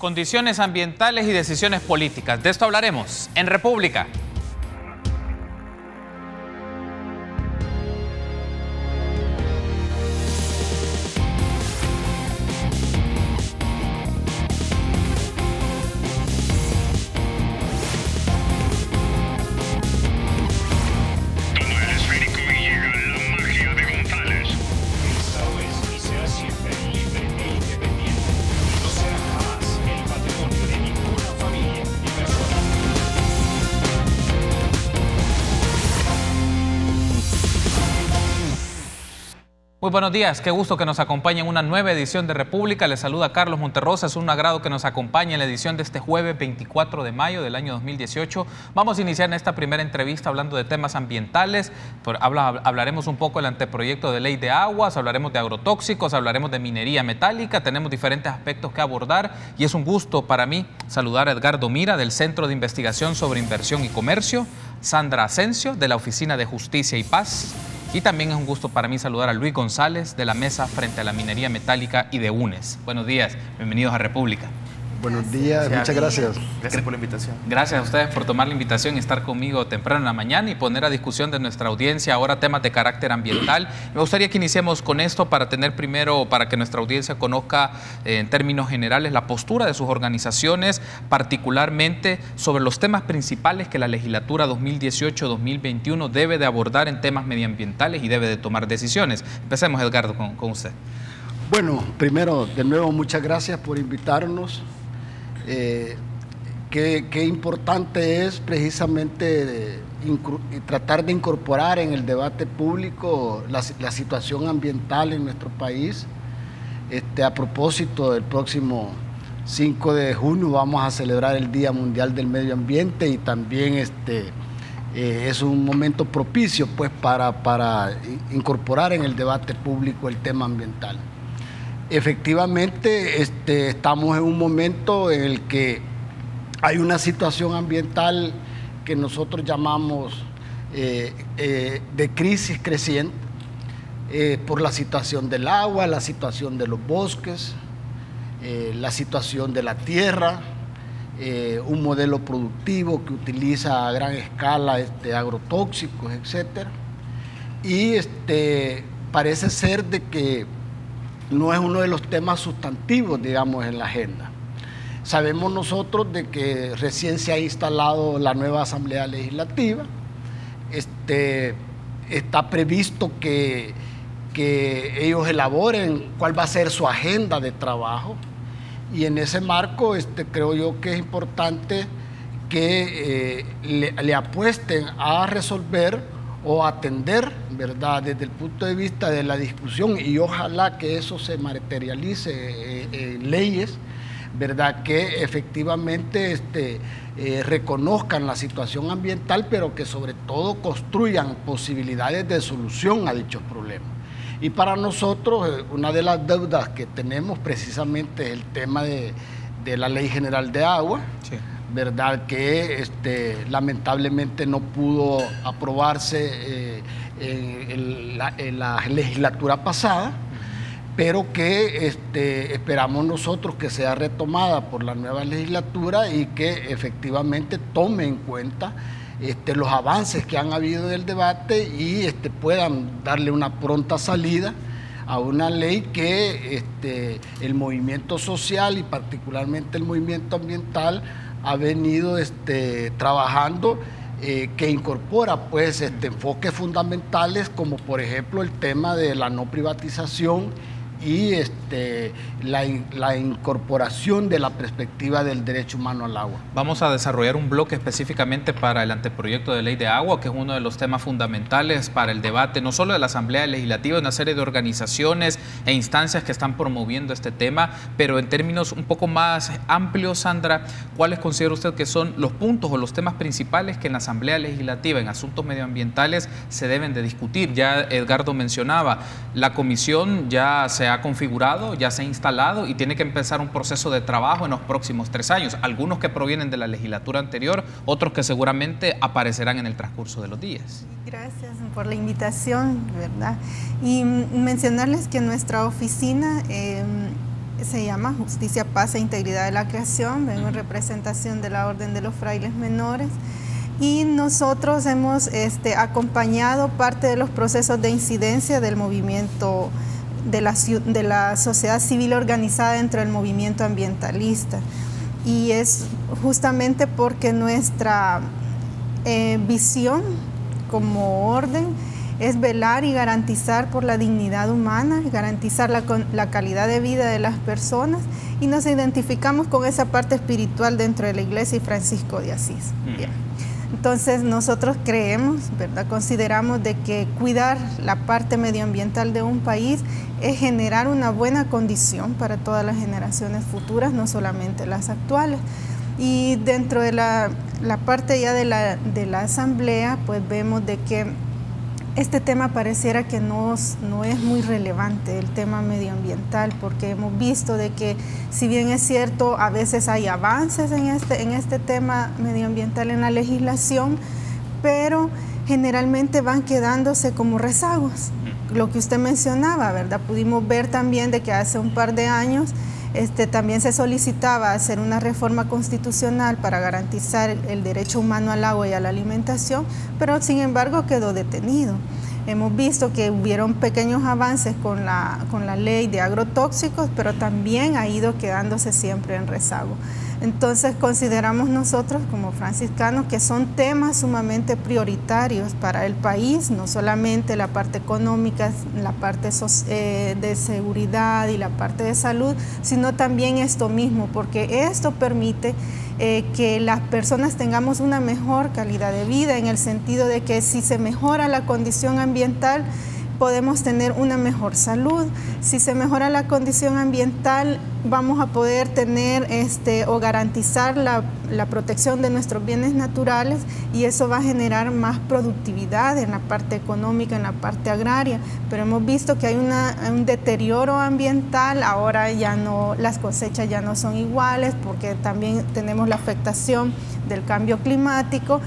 Condiciones ambientales y decisiones políticas. De esto hablaremos en República. Muy buenos días, qué gusto que nos acompañe en una nueva edición de República. Les saluda Carlos Monterrosa, es un agrado que nos acompañe en la edición de este jueves 24 de mayo del año 2018. Vamos a iniciar en esta primera entrevista hablando de temas ambientales. Hablaremos un poco del anteproyecto de ley de aguas, hablaremos de agrotóxicos, hablaremos de minería metálica, tenemos diferentes aspectos que abordar y es un gusto para mí saludar a Edgardo Mira del Centro de Investigación sobre Inversión y Comercio, Sandra Asensio de la Oficina de Justicia y Paz. Y también es un gusto para mí saludar a Luis González de la Mesa Frente a la Minería Metálica y de UNES. Buenos días, bienvenidos a República. Buenos días, muchas gracias. Gracias por la invitación. Gracias a ustedes por tomar la invitación y estar conmigo temprano en la mañana y poner a discusión de nuestra audiencia ahora temas de carácter ambiental. Me gustaría que iniciemos con esto para tener primero, para que nuestra audiencia conozca en términos generales la postura de sus organizaciones, particularmente sobre los temas principales que la legislatura 2018-2021 debe de abordar en temas medioambientales y debe de tomar decisiones. Empecemos, Edgardo, con usted. Bueno, primero, de nuevo, muchas gracias por invitarnos. Qué importante es precisamente tratar de incorporar en el debate público la situación ambiental en nuestro país. A propósito, el próximo 5 de junio vamos a celebrar el Día Mundial del Medio Ambiente y también es un momento propicio pues, para incorporar en el debate público el tema ambiental. Efectivamente, estamos en un momento en el que hay una situación ambiental que nosotros llamamos de crisis creciente por la situación del agua, la situación de los bosques, la situación de la tierra, un modelo productivo que utiliza a gran escala agrotóxicos, etc. Y parece ser de que no es uno de los temas sustantivos, digamos, en la agenda. Sabemos nosotros de que recién se ha instalado la nueva Asamblea Legislativa. Está previsto que ellos elaboren cuál va a ser su agenda de trabajo y en ese marco creo yo que es importante que le apuesten a resolver o atender, ¿verdad?, desde el punto de vista de la discusión y ojalá que eso se materialice en leyes, ¿verdad?, que efectivamente reconozcan la situación ambiental, pero que sobre todo construyan posibilidades de solución a dichos problemas. Y para nosotros, una de las deudas que tenemos precisamente es el tema de la Ley General de Agua, sí, ¿verdad?, que lamentablemente no pudo aprobarse en la legislatura pasada, pero que esperamos nosotros que sea retomada por la nueva legislatura y que efectivamente tome en cuenta los avances que han habido en el debate y puedan darle una pronta salida a una ley que el movimiento social y particularmente el movimiento ambiental ha venido trabajando, que incorpora pues enfoques fundamentales como por ejemplo el tema de la no privatización y la incorporación de la perspectiva del derecho humano al agua. Vamos a desarrollar un bloque específicamente para el anteproyecto de ley de agua, que es uno de los temas fundamentales para el debate, no solo de la Asamblea Legislativa, una serie de organizaciones e instancias que están promoviendo este tema, pero en términos un poco más amplios, Sandra, ¿cuáles considera usted que son los puntos o los temas principales que en la Asamblea Legislativa, en asuntos medioambientales, se deben de discutir? Ya Edgardo mencionaba, la comisión ya se ha configurado, ya se ha instalado y tiene que empezar un proceso de trabajo en los próximos 3 años. Algunos que provienen de la legislatura anterior, otros que seguramente aparecerán en el transcurso de los días. Gracias por la invitación, ¿verdad? Y mencionarles que nuestra oficina se llama Justicia, Paz e Integridad de la Creación. Vengo en representación de la Orden de los Frailes Menores. Y nosotros hemos acompañado parte de los procesos de incidencia del movimiento de la sociedad civil organizada dentro del movimiento ambientalista. Y es justamente porque nuestra visión como orden es velar y garantizar por la dignidad humana, garantizar la calidad de vida de las personas, y nos identificamos con esa parte espiritual dentro de la Iglesia y Francisco de Asís. Bien. Entonces nosotros creemos, ¿verdad? Consideramos de que cuidar la parte medioambiental de un país es generar una buena condición para todas las generaciones futuras, no solamente las actuales. Y dentro de la parte ya de la asamblea, pues vemos de que este tema pareciera que no es muy relevante, el tema medioambiental, porque hemos visto de que, si bien es cierto, a veces hay avances en este tema medioambiental en la legislación, pero generalmente van quedándose como rezagos. Lo que usted mencionaba, ¿verdad? Pudimos ver también de que hace un par de años también se solicitaba hacer una reforma constitucional para garantizar el derecho humano al agua y a la alimentación, pero sin embargo quedó detenido. Hemos visto que hubieron pequeños avances con la ley de agrotóxicos, pero también ha ido quedándose siempre en rezago. Entonces consideramos nosotros como franciscanos que son temas sumamente prioritarios para el país, no solamente la parte económica, la parte de seguridad y la parte de salud, sino también esto mismo, porque esto permite que las personas tengamos una mejor calidad de vida, en el sentido de que si se mejora la condición ambiental, podemos tener una mejor salud. Si se mejora la condición ambiental, vamos a poder tener o garantizar la protección de nuestros bienes naturales, y eso va a generar más productividad en la parte económica, en la parte agraria. Pero hemos visto que hay un deterioro ambiental. Ahora ya no, las cosechas ya no son iguales, porque también tenemos la afectación del cambio climático,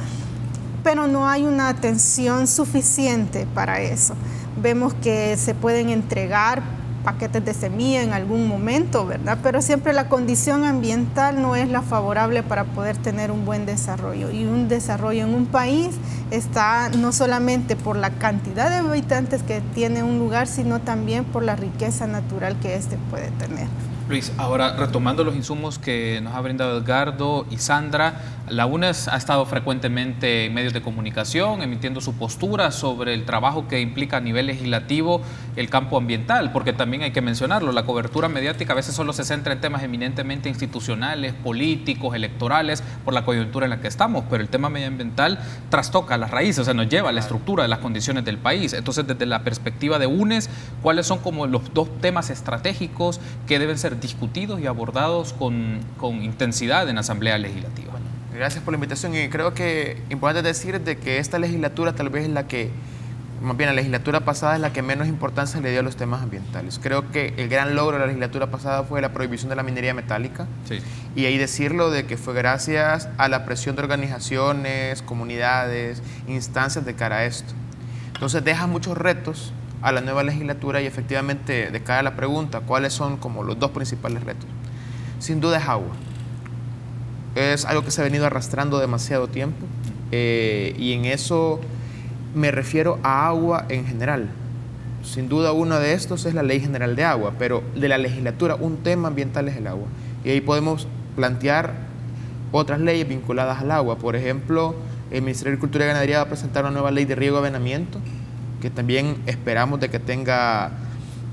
pero no hay una atención suficiente para eso. Vemos que se pueden entregar paquetes de semilla en algún momento, ¿verdad? Pero siempre la condición ambiental no es la favorable para poder tener un buen desarrollo. Y un desarrollo en un país está no solamente por la cantidad de habitantes que tiene un lugar, sino también por la riqueza natural que éste puede tener. Luis, ahora retomando los insumos que nos ha brindado Edgardo y Sandra, la UNES ha estado frecuentemente en medios de comunicación emitiendo su postura sobre el trabajo que implica a nivel legislativo el campo ambiental, porque también hay que mencionarlo, la cobertura mediática a veces solo se centra en temas eminentemente institucionales, políticos, electorales, por la coyuntura en la que estamos, pero el tema medioambiental trastoca las raíces, o sea, nos lleva a la estructura de las condiciones del país. Entonces, desde la perspectiva de UNES, ¿cuáles son como los dos temas estratégicos que deben ser discutidos y abordados con intensidad en la Asamblea Legislativa? Bueno, gracias por la invitación, y creo que importante decir de que esta legislatura tal vez es la que, más bien la legislatura pasada es la que menos importancia le dio a los temas ambientales. Creo que el gran logro de la legislatura pasada fue la prohibición de la minería metálica, sí. Y ahí decirlo de que fue gracias a la presión de organizaciones, comunidades, instancias de cara a esto. Entonces deja muchos retos a la nueva legislatura, y efectivamente, de cara a la pregunta, ¿cuáles son como los dos principales retos? Sin duda es agua. Es algo que se ha venido arrastrando demasiado tiempo, y en eso me refiero a agua en general. Sin duda uno de estos es la Ley General de Agua, pero de la legislatura un tema ambiental es el agua. Y ahí podemos plantear otras leyes vinculadas al agua. Por ejemplo, el Ministerio de Agricultura y Ganadería va a presentar una nueva ley de riego y aveniamiento, que también esperamos de que tenga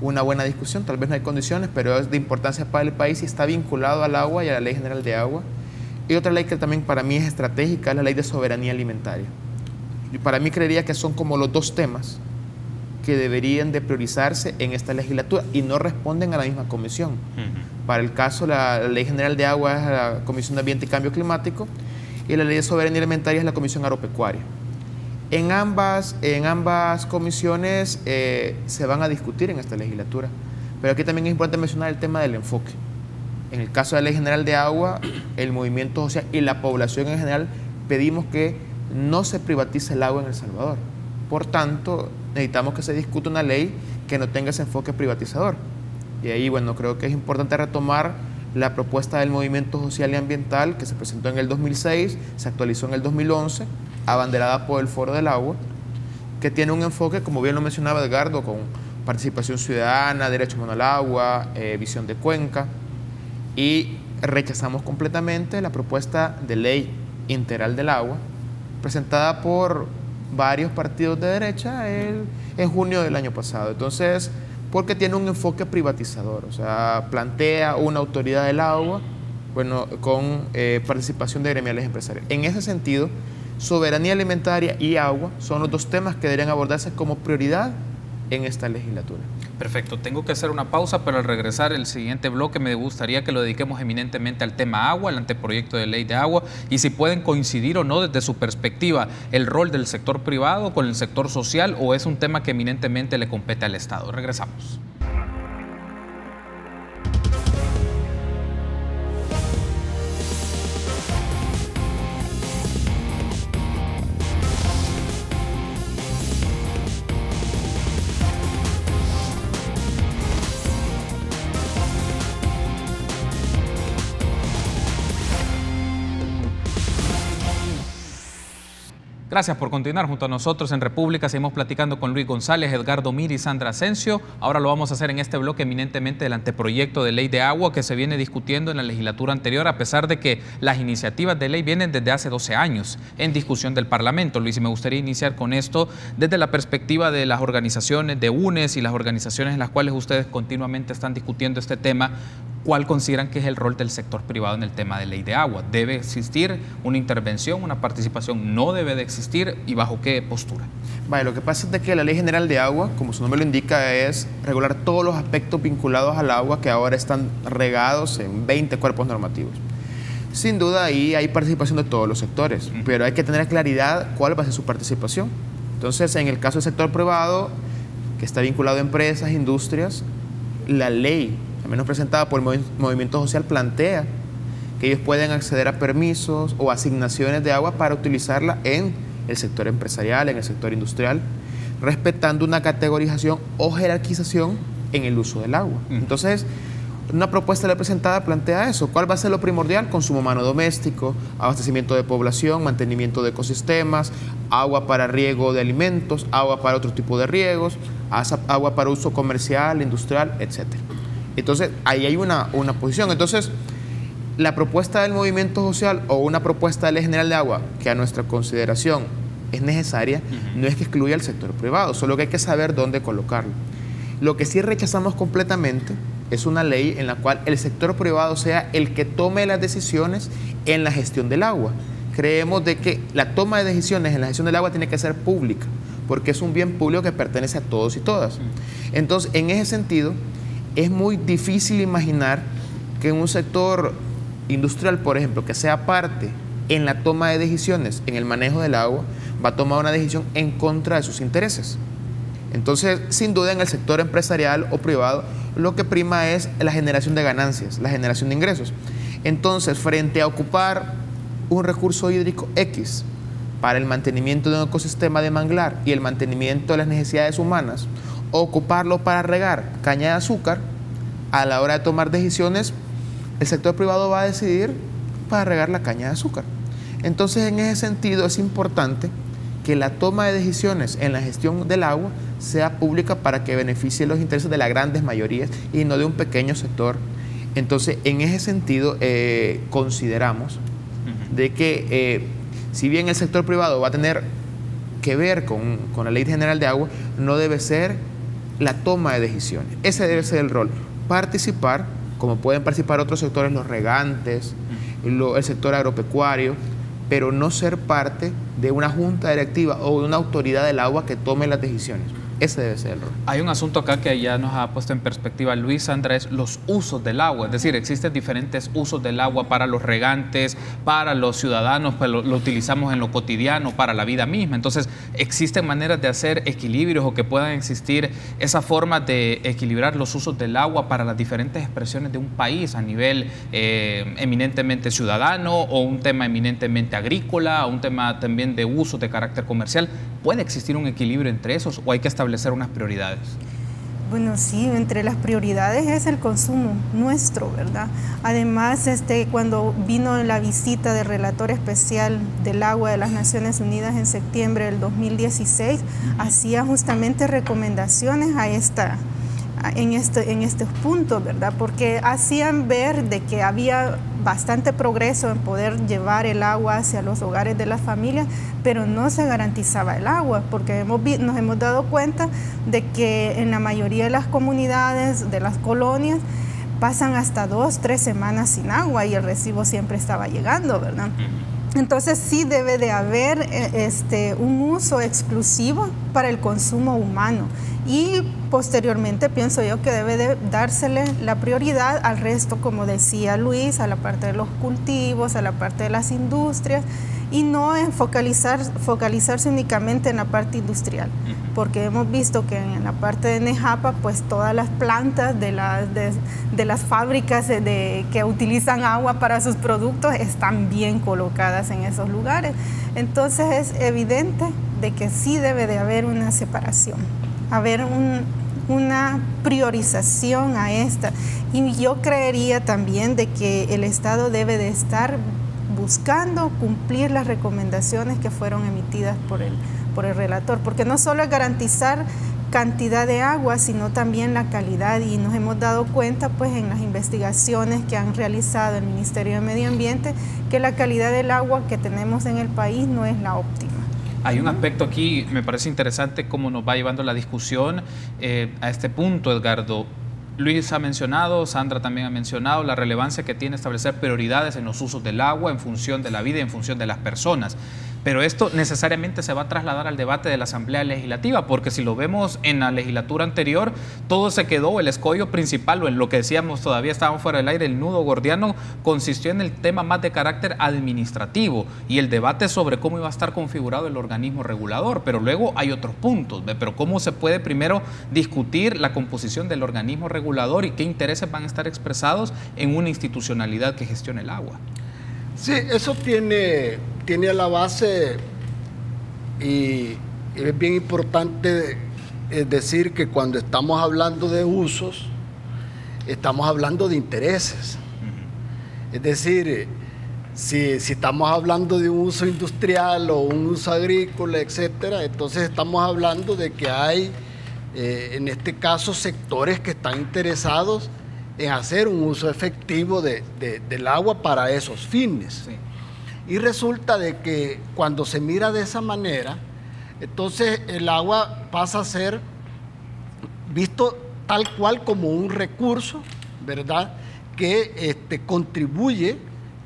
una buena discusión. Tal vez no hay condiciones, pero es de importancia para el país y está vinculado al agua y a la Ley General de Agua. Y otra ley que también para mí es estratégica es la Ley de Soberanía Alimentaria. Y para mí creería que son como los dos temas que deberían de priorizarse en esta legislatura y no responden a la misma comisión. Para el caso, la Ley General de Agua es la Comisión de Ambiente y Cambio Climático, y la Ley de Soberanía Alimentaria es la Comisión Agropecuaria. En ambas comisiones se van a discutir en esta legislatura, pero aquí también es importante mencionar el tema del enfoque. En el caso de la Ley General de Agua, el movimiento social y la población en general pedimos que no se privatice el agua en El Salvador. Por tanto, necesitamos que se discuta una ley que no tenga ese enfoque privatizador. Y ahí, bueno, creo que es importante retomar la propuesta del Movimiento Social y Ambiental que se presentó en el 2006, se actualizó en el 2011, abanderada por el Foro del Agua, que tiene un enfoque, como bien lo mencionaba Edgardo, con participación ciudadana, derecho humano al agua, visión de cuenca, y rechazamos completamente la propuesta de ley integral del agua, presentada por varios partidos de derecha en junio del año pasado. Entonces, porque tiene un enfoque privatizador, o sea, plantea una autoridad del agua, bueno, con participación de gremiales empresariales. En ese sentido, soberanía alimentaria y agua son los dos temas que deberían abordarse como prioridad en esta legislatura. Perfecto, tengo que hacer una pausa, pero al regresar el siguiente bloque me gustaría que lo dediquemos eminentemente al tema agua, al anteproyecto de ley de agua, y si pueden coincidir o no desde su perspectiva el rol del sector privado con el sector social, o es un tema que eminentemente le compete al Estado. Regresamos. Gracias por continuar junto a nosotros en República. Seguimos platicando con Luis González, Edgardo Mir y Sandra Asensio. Ahora lo vamos a hacer en este bloque eminentemente del anteproyecto de ley de agua que se viene discutiendo en la legislatura anterior, a pesar de que las iniciativas de ley vienen desde hace 12 años en discusión del Parlamento. Luis, y me gustaría iniciar con esto desde la perspectiva de las organizaciones de UNES y las organizaciones en las cuales ustedes continuamente están discutiendo este tema. ¿Cuál consideran que es el rol del sector privado en el tema de ley de agua? ¿Debe existir una intervención, una participación? ¿No debe de existir? ¿Y bajo qué postura? Vale, lo que pasa es de que la Ley General de Agua, como su nombre lo indica, es regular todos los aspectos vinculados al agua que ahora están regados en 20 cuerpos normativos. Sin duda ahí hay participación de todos los sectores, pero hay que tener claridad cuál va a ser su participación. Entonces, en el caso del sector privado, que está vinculado a empresas, industrias, la ley, al menos presentada por el Movimiento Social, plantea que ellos pueden acceder a permisos o asignaciones de agua para utilizarla en el sector empresarial, en el sector industrial, respetando una categorización o jerarquización en el uso del agua. Entonces, una propuesta de ley presentada plantea eso. ¿Cuál va a ser lo primordial? Consumo humano doméstico, abastecimiento de población, mantenimiento de ecosistemas, agua para riego de alimentos, agua para otro tipo de riegos, agua para uso comercial, industrial, etc. Entonces, ahí hay una posición. Entonces, la propuesta del movimiento social o una propuesta de ley general de agua que a nuestra consideración es necesaria, no es que excluya al sector privado, solo que hay que saber dónde colocarlo. Lo que sí rechazamos completamente es una ley en la cual el sector privado sea el que tome las decisiones en la gestión del agua. Creemos de que la toma de decisiones en la gestión del agua tiene que ser pública, porque es un bien público que pertenece a todos y todas. Entonces, en ese sentido, es muy difícil imaginar que en un sector industrial, por ejemplo, que sea parte en la toma de decisiones, en el manejo del agua, va a tomar una decisión en contra de sus intereses. Entonces, sin duda, en el sector empresarial o privado, lo que prima es la generación de ganancias, la generación de ingresos. Entonces, frente a ocupar un recurso hídrico X para el mantenimiento de un ecosistema de manglar y el mantenimiento de las necesidades humanas, o ocuparlo para regar caña de azúcar, a la hora de tomar decisiones, el sector privado va a decidir para regar la caña de azúcar. Entonces, en ese sentido, es importante que la toma de decisiones en la gestión del agua sea pública para que beneficie los intereses de las grandes mayorías y no de un pequeño sector. Entonces, en ese sentido, consideramos de que si bien el sector privado va a tener que ver con la Ley General de Agua, no debe ser la toma de decisiones. Ese debe ser el rol. Participar, como pueden participar otros sectores, los regantes, el sector agropecuario, pero no ser parte de una junta directiva o de una autoridad del agua que tome las decisiones. Ese debe ser el rol. Hay un asunto acá que ya nos ha puesto en perspectiva Luis, Sandra, es los usos del agua. Es decir, existen diferentes usos del agua para los regantes, para los ciudadanos, pues lo utilizamos en lo cotidiano, para la vida misma. Entonces, existen maneras de hacer equilibrios o que puedan existir esa forma de equilibrar los usos del agua para las diferentes expresiones de un país a nivel eminentemente ciudadano o un tema eminentemente agrícola, o un tema también de uso de carácter comercial. ¿Puede existir un equilibrio entre esos o hay que establecer unas prioridades? Bueno, sí, entre las prioridades es el consumo nuestro, ¿verdad? Además, cuando vino la visita del relator especial del agua de las Naciones Unidas en septiembre del 2016, hacía justamente recomendaciones en estos puntos, ¿verdad? Porque hacían ver de que había bastante progreso en poder llevar el agua hacia los hogares de las familias, pero no se garantizaba el agua, porque nos hemos dado cuenta de que en la mayoría de las comunidades, de las colonias, pasan hasta 2, 3 semanas sin agua y el recibo siempre estaba llegando, ¿verdad? Entonces sí debe de haber un uso exclusivo para el consumo humano y posteriormente pienso yo que debe de dársele la prioridad al resto, como decía Luis, a la parte de los cultivos, a la parte de las industrias y no en focalizarse únicamente en la parte industrial, porque hemos visto que en la parte de Nejapa pues todas las plantas de las fábricas que utilizan agua para sus productos están bien colocadas en esos lugares. Entonces es evidente de que sí debe de haber una separación, haber una priorización a esta. Y yo creería también de que el Estado debe de estar buscando cumplir las recomendaciones que fueron emitidas por el relator, porque no solo es garantizar cantidad de agua, sino también la calidad, y nos hemos dado cuenta pues en las investigaciones que han realizado el Ministerio de Medio Ambiente que la calidad del agua que tenemos en el país no es la óptima. Hay un aspecto aquí, me parece interesante cómo nos va llevando la discusión a este punto, Edgardo. Luis ha mencionado, Sandra también ha mencionado la relevancia que tiene establecer prioridades en los usos del agua en función de la vida y en función de las personas. Pero esto necesariamente se va a trasladar al debate de la Asamblea Legislativa, porque si lo vemos en la legislatura anterior, todo se quedó, el escollo principal, o en lo que decíamos todavía estábamos fuera del aire, el nudo gordiano, consistió en el tema más de carácter administrativo y el debate sobre cómo iba a estar configurado el organismo regulador. Pero luego hay otros puntos, pero cómo se puede primero discutir la composición del organismo regulador y qué intereses van a estar expresados en una institucionalidad que gestione el agua. Sí, eso tiene a la base, y es bien importante decir que cuando estamos hablando de usos, estamos hablando de intereses. Es decir, si estamos hablando de un uso industrial o un uso agrícola, etcétera, entonces estamos hablando de que hay, en este caso, sectores que están interesados en hacer un uso efectivo del agua para esos fines. Sí. Y resulta de que cuando se mira de esa manera, entonces el agua pasa a ser visto tal cual como un recurso, ¿verdad?, que contribuye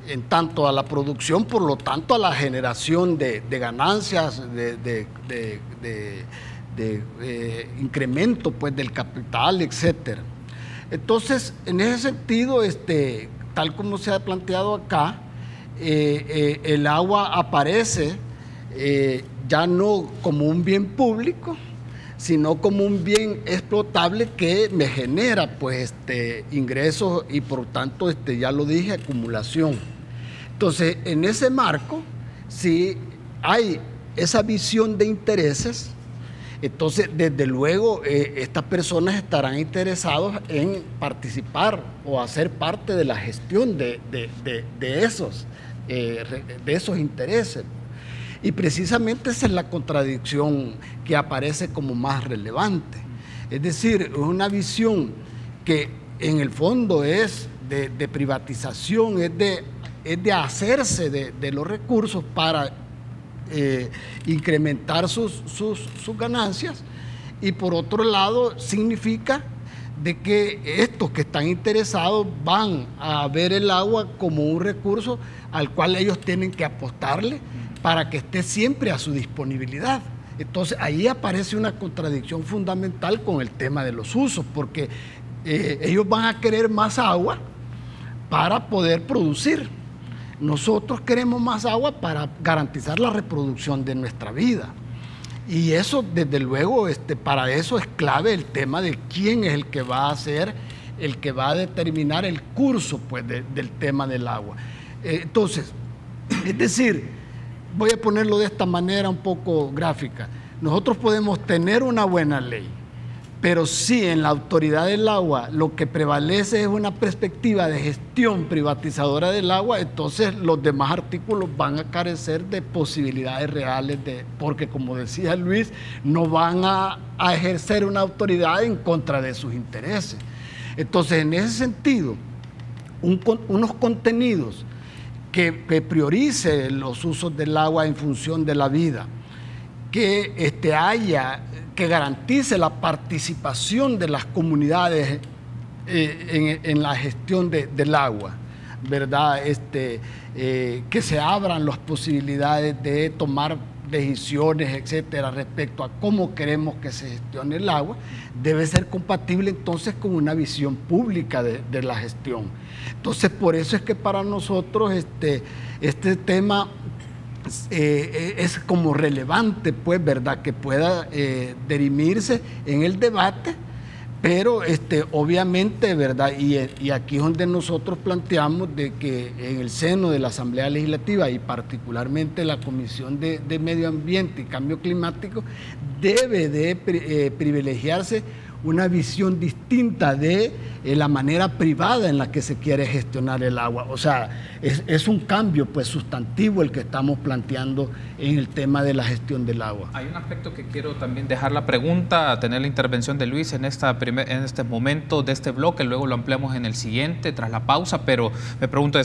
en tanto a la producción, por lo tanto a la generación de ganancias, de incremento pues, del capital, etcétera. Entonces, en ese sentido, tal como se ha planteado acá, el agua aparece ya no como un bien público, sino como un bien explotable que me genera pues, ingresos y por tanto, ya lo dije, acumulación. Entonces, en ese marco, si hay esa visión de intereses, entonces, desde luego, estas personas estarán interesados en participar o hacer parte de la gestión de esos intereses. Y precisamente esa es la contradicción que aparece como más relevante. Es decir, es una visión que en el fondo es de privatización, es de hacerse de los recursos para incrementar sus ganancias, y por otro lado significa de que estos que están interesados van a ver el agua como un recurso al cual ellos tienen que apostarle para que esté siempre a su disponibilidad. Entonces ahí aparece una contradicción fundamental con el tema de los usos, porque ellos van a querer más agua para poder producir. Nosotros queremos más agua para garantizar la reproducción de nuestra vida. Y eso, desde luego, para eso es clave el tema de quién es el que va a ser, el que va a determinar el curso pues, del tema del agua. Entonces, es decir, voy a ponerlo de esta manera un poco gráfica. Nosotros podemos tener una buena ley, Pero sí, en la autoridad del agua lo que prevalece es una perspectiva de gestión privatizadora del agua, entonces los demás artículos van a carecer de posibilidades reales, porque como decía Luis, no van a ejercer una autoridad en contra de sus intereses. Entonces, en ese sentido, unos contenidos que priorice los usos del agua en función de la vida, que garantice la participación de las comunidades en la gestión del agua, ¿verdad? Que se abran las posibilidades de tomar decisiones, etcétera, respecto a cómo queremos que se gestione el agua, debe ser compatible entonces con una visión pública de la gestión. Entonces, por eso es que para nosotros este tema es como relevante, pues, ¿verdad? Que pueda dirimirse en el debate, pero obviamente, ¿verdad? Y aquí es donde nosotros planteamos de que en el seno de la Asamblea Legislativa y particularmente la Comisión de Medio Ambiente y Cambio Climático debe de privilegiarse una visión distinta de la manera privada en la que se quiere gestionar el agua. O sea, es un cambio pues sustantivo el que estamos planteando en el tema de la gestión del agua. Hay un aspecto que quiero también dejar la pregunta, tener la intervención de Luis en este momento de este bloque, luego lo ampliamos en el siguiente tras la pausa, pero me pregunto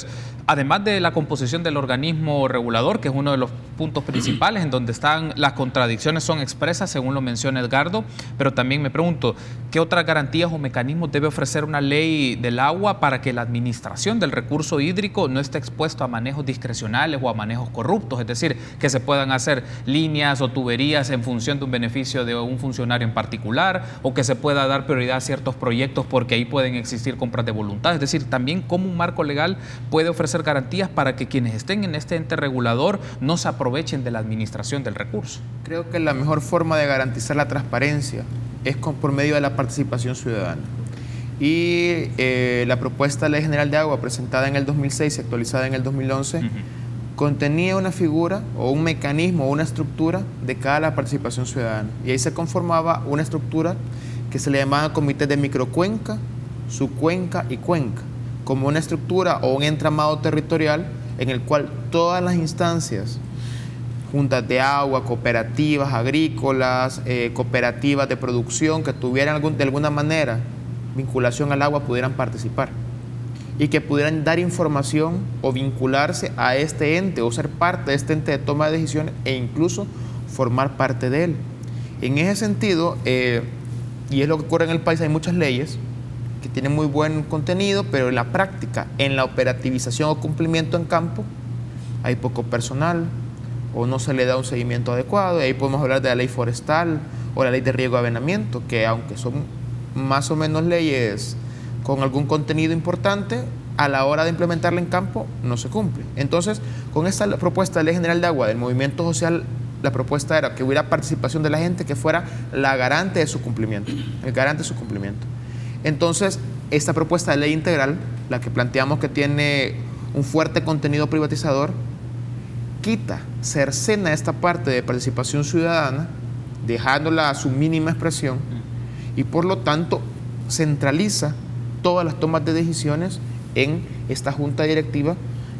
además de la composición del organismo regulador, que es uno de los puntos principales en donde están las contradicciones son expresas, según lo menciona Edgardo, pero también me pregunto, ¿qué otras garantías o mecanismos debe ofrecer una ley del agua para que la administración del recurso hídrico no esté expuesto a manejos discrecionales o a manejos corruptos? Es decir, que se puedan hacer líneas o tuberías en función de un beneficio de un funcionario en particular, o que se pueda dar prioridad a ciertos proyectos porque ahí pueden existir compras de voluntad. Es decir, también cómo un marco legal puede ofrecer garantías para que quienes estén en este ente regulador no se aprovechen de la administración del recurso. Creo que la mejor forma de garantizar la transparencia es por medio de la participación ciudadana. Y la propuesta de Ley General de Agua presentada en el 2006 y actualizada en el 2011 contenía una figura o un mecanismo o una estructura de cara a la participación ciudadana. Y ahí se conformaba una estructura que se le llamaba Comité de Microcuenca, Subcuenca y Cuenca, como una estructura o un entramado territorial en el cual todas las instancias, juntas de agua, cooperativas agrícolas, cooperativas de producción que tuvieran de alguna manera vinculación al agua pudieran participar y que pudieran dar información o vincularse a este ente o ser parte de este ente de toma de decisiones e incluso formar parte de él. En ese sentido, y es lo que ocurre en el país, hay muchas leyes que tienen muy buen contenido, pero en la práctica, en la operativización o cumplimiento en campo, hay poco personal o no se le da un seguimiento adecuado, y ahí podemos hablar de la ley forestal o la ley de riego y aveniamiento, que aunque son más o menos leyes con algún contenido importante, a la hora de implementarla en campo no se cumple. Entonces, con esta propuesta de Ley General de Agua del movimiento social, la propuesta era que hubiera participación de la gente que fuera la garante de su cumplimiento, el garante de su cumplimiento. Entonces, esta propuesta de ley integral, la que planteamos que tiene un fuerte contenido privatizador, cercena esta parte de participación ciudadana, dejándola a su mínima expresión, y por lo tanto centraliza todas las tomas de decisiones en esta junta directiva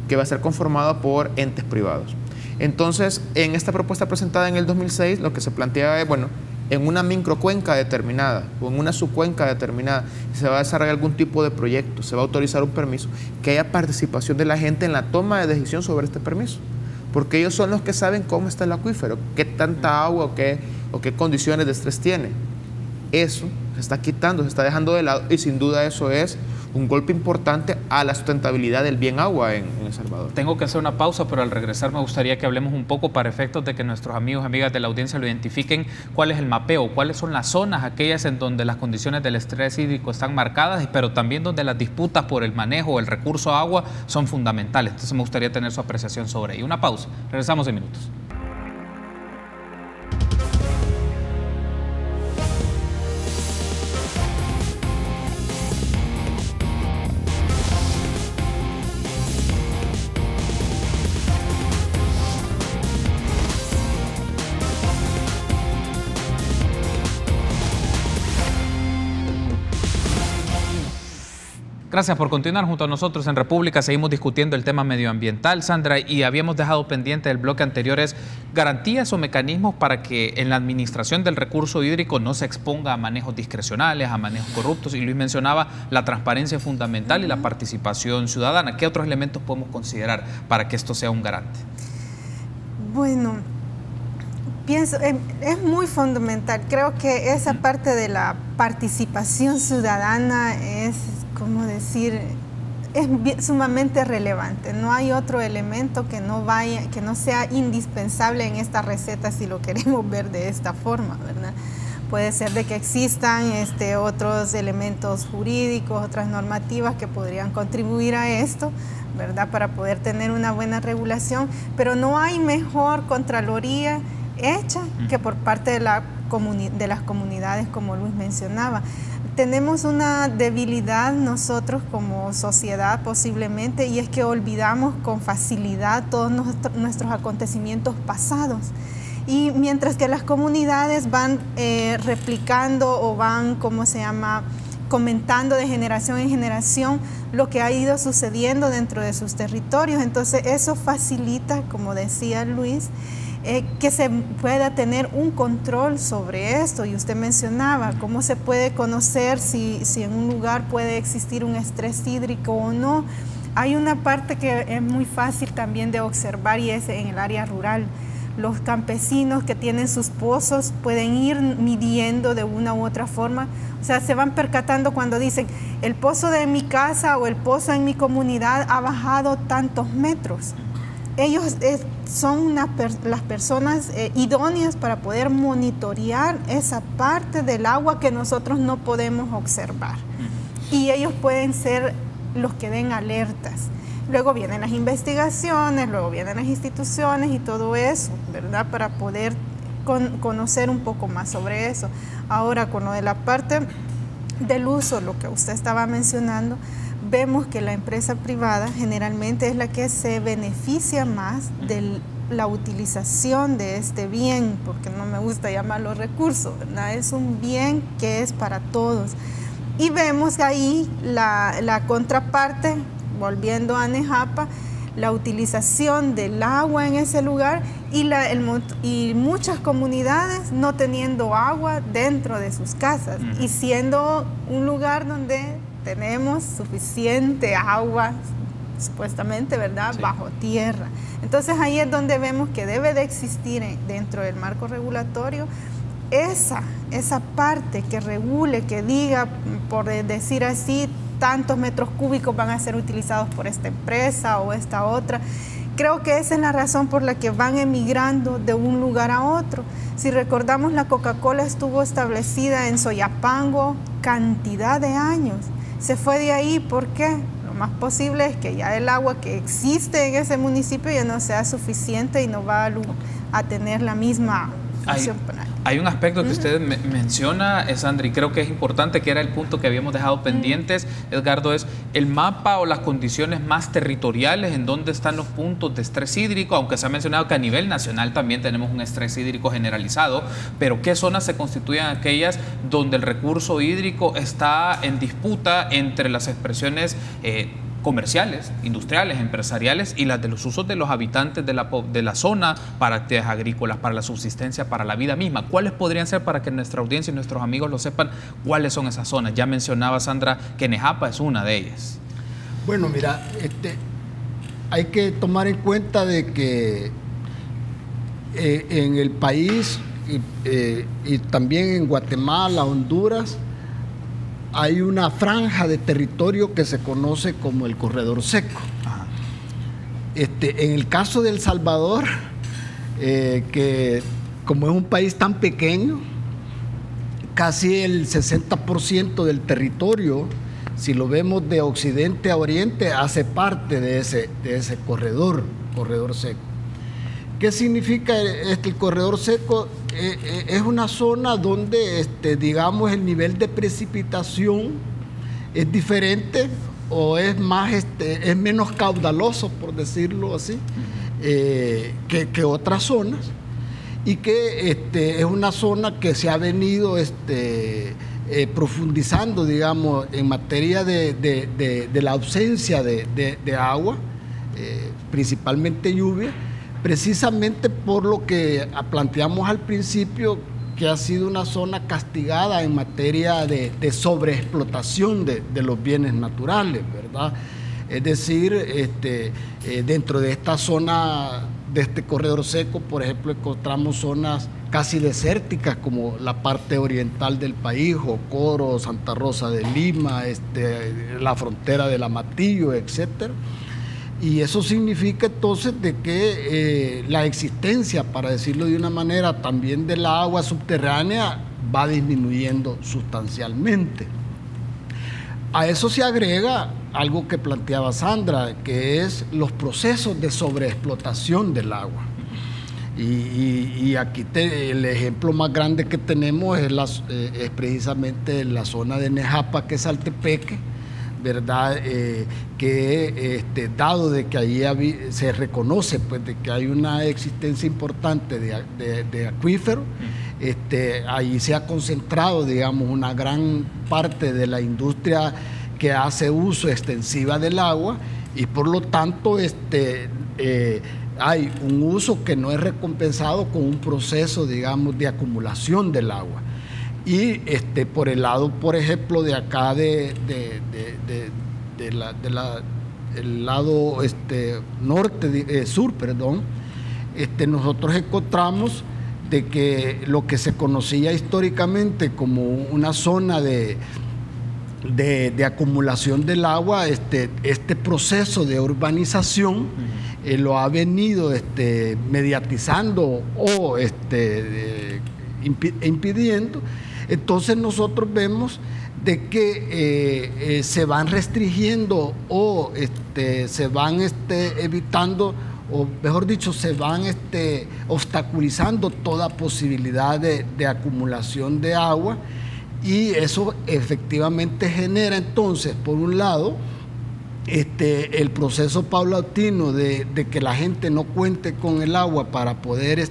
que va a ser conformada por entes privados. Entonces, en esta propuesta presentada en el 2006, lo que se planteaba es, bueno, en una microcuenca determinada o en una subcuenca determinada, se va a desarrollar algún tipo de proyecto, se va a autorizar un permiso, que haya participación de la gente en la toma de decisión sobre este permiso, porque ellos son los que saben cómo está el acuífero, qué tanta agua o qué condiciones de estrés tiene. Eso se está quitando, se está dejando de lado, y sin duda eso es un golpe importante a la sustentabilidad del bien agua en El Salvador. Tengo que hacer una pausa, pero al regresar me gustaría que hablemos un poco para efectos de que nuestros amigos y amigas de la audiencia lo identifiquen, cuál es el mapeo, cuáles son las zonas aquellas en donde las condiciones del estrés hídrico están marcadas, pero también donde las disputas por el manejo o el recurso agua son fundamentales. Entonces me gustaría tener su apreciación sobre ello. Una pausa, regresamos en minutos. Gracias por continuar junto a nosotros en República. Seguimos discutiendo el tema medioambiental, Sandra, y habíamos dejado pendiente del bloque anteriores garantías o mecanismos para que en la administración del recurso hídrico no se exponga a manejos discrecionales, a manejos corruptos. Y Luis mencionaba la transparencia fundamental y la participación ciudadana. ¿Qué otros elementos podemos considerar para que esto sea un garante? Bueno, pienso, es muy fundamental. Creo que esa parte de la participación ciudadana es, como decir, es sumamente relevante. No hay otro elemento que no sea indispensable en esta receta si lo queremos ver de esta forma, ¿verdad? Puede ser de que existan otros elementos jurídicos, otras normativas que podrían contribuir a esto, ¿verdad? Para poder tener una buena regulación, pero no hay mejor contraloría hecha que por parte de las comunidades, como Luis mencionaba. Tenemos una debilidad nosotros como sociedad posiblemente, y es que olvidamos con facilidad todos nuestros acontecimientos pasados. Y mientras que las comunidades van replicando o van, comentando de generación en generación lo que ha ido sucediendo dentro de sus territorios, entonces eso facilita, como decía Luis, que se pueda tener un control sobre esto. Y usted mencionaba cómo se puede conocer si en un lugar puede existir un estrés hídrico o no. Hay una parte que es muy fácil también de observar, y es en el área rural. Los campesinos que tienen sus pozos pueden ir midiendo de una u otra forma. O sea, se van percatando cuando dicen, el pozo de mi casa o el pozo en mi comunidad ha bajado tantos metros. Ellos son las personas idóneas para poder monitorear esa parte del agua que nosotros no podemos observar. Y ellos pueden ser los que den alertas. Luego vienen las investigaciones, luego vienen las instituciones y todo eso, ¿verdad? Para poder conocer un poco más sobre eso. Ahora, con lo de la parte del uso, lo que usted estaba mencionando, vemos que la empresa privada generalmente es la que se beneficia más de la utilización de este bien, porque no me gusta llamarlo recurso, ¿verdad? Es un bien que es para todos. Y vemos ahí la contraparte, volviendo a Nejapa, la utilización del agua en ese lugar y muchas comunidades no teniendo agua dentro de sus casas y siendo un lugar donde tenemos suficiente agua, supuestamente, ¿verdad?, sí, bajo tierra. Entonces ahí es donde vemos que debe de existir dentro del marco regulatorio esa parte que regule, que diga, por decir así, tantos metros cúbicos van a ser utilizados por esta empresa o esta otra. Creo que esa es la razón por la que van emigrando de un lugar a otro. Si recordamos, la Coca-Cola estuvo establecida en Soyapango cantidad de años. Se fue de ahí, ¿por qué? Lo más posible es que ya el agua que existe en ese municipio ya no sea suficiente y no va a tener la misma función penal. Hay un aspecto que usted menciona, Sandra, y creo que es importante, que era el punto que habíamos dejado pendientes, Edgardo, es el mapa o las condiciones más territoriales en donde están los puntos de estrés hídrico, aunque se ha mencionado que a nivel nacional también tenemos un estrés hídrico generalizado, pero ¿qué zonas se constituyen aquellas donde el recurso hídrico está en disputa entre las expresiones comerciales, industriales, empresariales y las de los usos de los habitantes de la zona para actividades agrícolas, para la subsistencia, para la vida misma? ¿Cuáles podrían ser, para que nuestra audiencia y nuestros amigos lo sepan, cuáles son esas zonas? Ya mencionaba Sandra que Nejapa es una de ellas. Bueno, mira, hay que tomar en cuenta de que en el país y también en Guatemala, Honduras, hay una franja de territorio que se conoce como el corredor seco. En el caso de El Salvador, que como es un país tan pequeño, casi el 60% del territorio, si lo vemos de occidente a oriente, hace parte de ese corredor seco. ¿Qué significa el corredor seco? Es una zona donde, digamos, el nivel de precipitación es diferente o es menos caudaloso, por decirlo así, que otras zonas, y que es una zona que se ha venido profundizando, digamos, en materia de la ausencia de agua, principalmente lluvia, precisamente por lo que planteamos al principio, que ha sido una zona castigada en materia de sobreexplotación de los bienes naturales, ¿verdad? Es decir, dentro de esta zona, de este corredor seco, por ejemplo, encontramos zonas casi desérticas como la parte oriental del país, Jocoro, Santa Rosa de Lima, la frontera del Amatillo, etcétera. Y eso significa entonces de que la existencia, para decirlo de una manera, también de la agua subterránea va disminuyendo sustancialmente. A eso se agrega algo que planteaba Sandra, que es los procesos de sobreexplotación del agua. Y aquí el ejemplo más grande que tenemos es precisamente la zona de Nejapa, que es Saltepeque, ¿verdad? Dado de que allí se reconoce pues, de que hay una existencia importante de acuífero, allí se ha concentrado, digamos, una gran parte de la industria que hace uso extensiva del agua, y por lo tanto hay un uso que no es recompensado con un proceso, digamos, de acumulación del agua. Y por el lado, por ejemplo, de acá el lado sur, nosotros encontramos de que lo que se conocía históricamente como una zona de acumulación del agua, este proceso de urbanización lo ha venido mediatizando o impidiendo. Entonces nosotros vemos de que se van restringiendo o se van evitando, o mejor dicho, se van obstaculizando toda posibilidad de acumulación de agua, y eso efectivamente genera entonces, por un lado, el proceso paulatino de que la gente no cuente con el agua para poder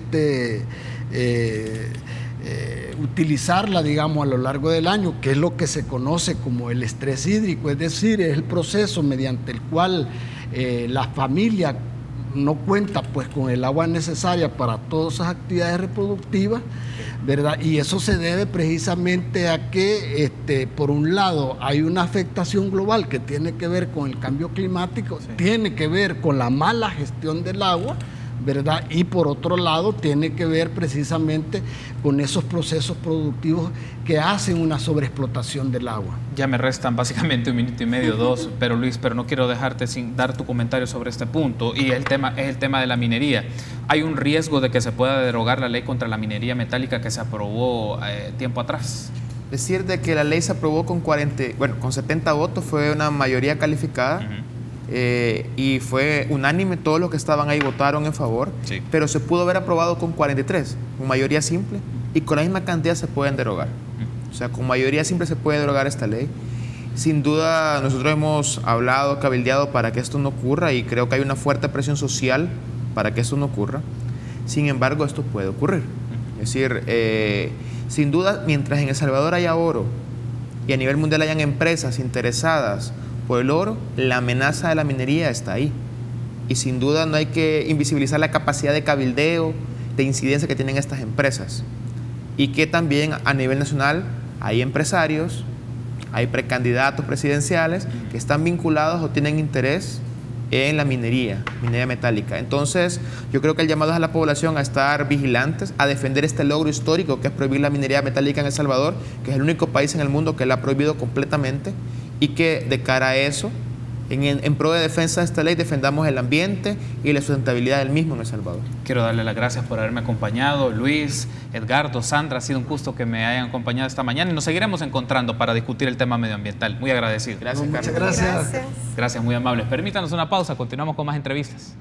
utilizarla, digamos, a lo largo del año, que es lo que se conoce como el estrés hídrico, es decir, es el proceso mediante el cual la familia no cuenta pues con el agua necesaria para todas esas actividades reproductivas, ¿verdad? Y eso se debe precisamente a que, por un lado, hay una afectación global que tiene que ver con el cambio climático, sí, tiene que ver con la mala gestión del agua, ¿verdad? Y por otro lado tiene que ver precisamente con esos procesos productivos que hacen una sobreexplotación del agua. Ya me restan básicamente 1 minuto y medio, 2, pero Luis, pero no quiero dejarte sin dar tu comentario sobre este punto, y es el tema de la minería. ¿Hay un riesgo de que se pueda derogar la ley contra la minería metálica que se aprobó tiempo atrás? Decir de que la ley se aprobó con 70 votos, fue una mayoría calificada. Y fue unánime, todos los que estaban ahí votaron en favor, sí, pero se pudo haber aprobado con 43, con mayoría simple, y con la misma cantidad se pueden derogar. O sea, con mayoría simple se puede derogar esta ley. Sin duda, nosotros hemos hablado, cabildeado para que esto no ocurra, y creo que hay una fuerte presión social para que esto no ocurra. Sin embargo, esto puede ocurrir. Es decir, sin duda, mientras en El Salvador haya oro y a nivel mundial hayan empresas interesadas por el oro, la amenaza de la minería está ahí. Y sin duda no hay que invisibilizar la capacidad de cabildeo, de incidencia que tienen estas empresas. Y que también a nivel nacional hay empresarios, hay precandidatos presidenciales que están vinculados o tienen interés en la minería metálica. Entonces, yo creo que el llamado es a la población a estar vigilantes, a defender este logro histórico que es prohibir la minería metálica en El Salvador, que es el único país en el mundo que la ha prohibido completamente, y que de cara a eso, en pro de defensa de esta ley, defendamos el ambiente y la sustentabilidad del mismo en El Salvador. Quiero darle las gracias por haberme acompañado, Luis, Edgardo, Sandra. Ha sido un gusto que me hayan acompañado esta mañana, y nos seguiremos encontrando para discutir el tema medioambiental. Muy agradecido. Gracias, Carlos. Muchas gracias. Gracias, muy amables. Permítanos una pausa, continuamos con más entrevistas.